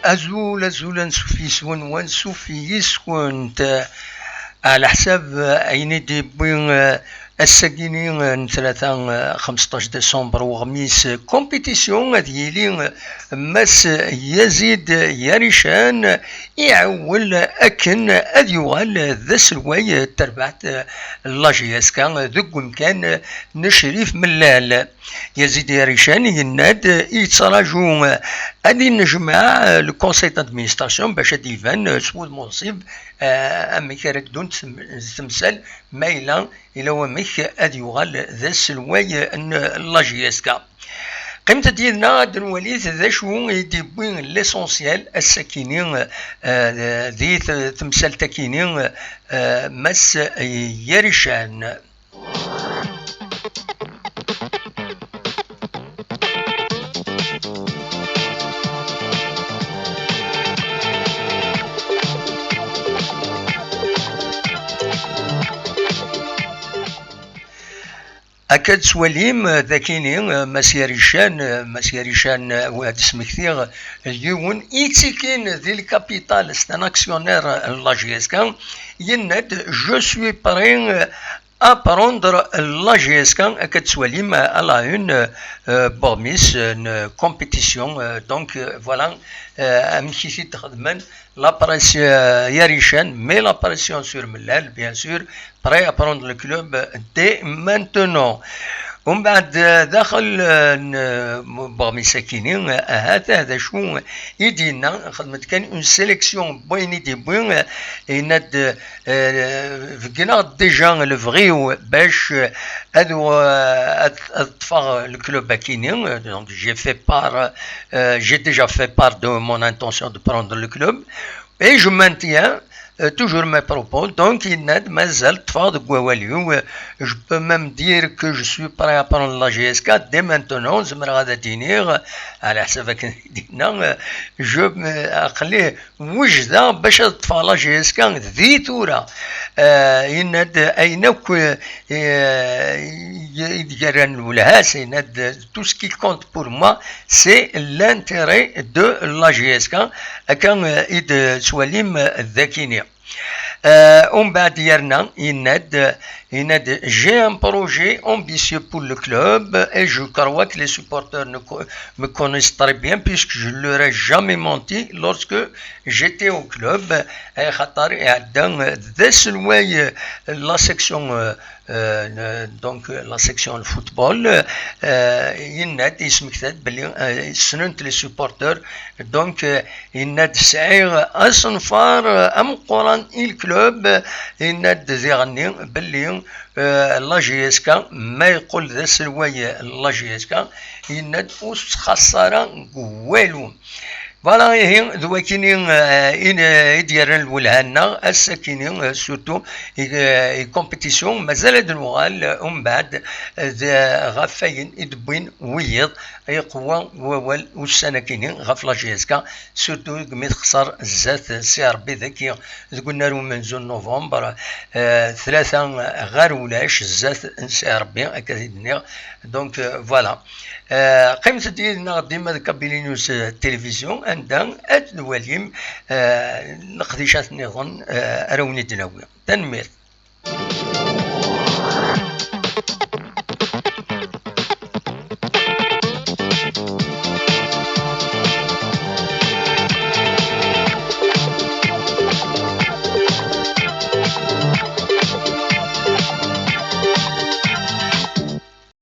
أزول نسوفي سون ونسوفي يسكن على حساب عيني بين الساكنين ثلاثة 15 ديسمبر وغميس كومبيتيسيون ديالي مس يزيد ياريشان يعول أكن أديوغال ذا سلواي تربعت لاجياسكا ذوك مكان نشريف ملال يزيد ياريشان يناد يتراجو أدي نجمع الكونسي دادمينستراسيون باش ديفان سود منصب أمك ردون تمثال مايلا إلى ومك أديوغال ذا سلواي لاجياسكا قيمة ديالنا دنوليت ذا شو يديبوين ليسونسيال الساكنين ذي تمثال تاكينين مس ياريشان. أكاد سواليم ذاكيني مسيريشان وهاد اسمكثير اليون إيتيكين ذي الكابيتال ستان أكسيونير لاجيسكان يناد جو سوي برين apprendre la GSK أكاد سواليم على une بورميس une compétition donc voilà أمشي تخدمن l'apparition Yarishan mais l'apparition sur Mellal bien sûr prêt à prendre le club dès maintenant. ومن بعد داخل بغمي ساكنين هذا شو يدينا خدمت كان اون سيليكسيون بوين يدي بوين يناد فقنا ديجا لو فغيو باش هادو اطفاء الكلوب كاينين دونك j'ai déjà fait part de mon intention de prendre le club et je maintiens toujours mes propos, donc il n'a mazal tfad gouawaliou. Je peux même dire que je suis prêt à prendre la GSK dès maintenant. Je me regarde dire à la savak dina je أقلي وجدة باش تطفى لا GSK ذي تورا يناد أينك يديران الولهاس يناد tout ce qui compte pour moi c'est l'intérêt de la GSK كان إد سواليم الذاكيني. ومن بعد يرنا يناد j'ai un projet ambitieux pour le club et je crois que les supporters me connaissent très bien puisque je ne leur ai jamais menti lorsque j'étais au club. خاطر يعدان ذا سلواي la section donc la section de football يناد يسمكتاد بلي سننت لي سوبورتور دونك يناد سعير أصنفار أم قران الكلوب يناد زيغني بلي لا جي اس كا ما يقول ذا سلواي لا جي اس كا يناد أوس خسارة والو. فوالا هي ذوكينين يديرن الولهانا الساكنين سورتو كومبيتيسيون مازال دنوغال ومن بعد غفاين يدبوين ويض يقوى ووال والسناكينين غف لا جي اس كا سورتو قميت خسر زات سي ربي ذاكي قلنا له من زون نوفمبر ثلاثة غير ولاش زات سي ربي هكا دونك فوالا قيمة ديالنا ديما كابيلينيوس التلفزيون عندها هاد الواليم نقديشات نظن راوني دناوي تنمير.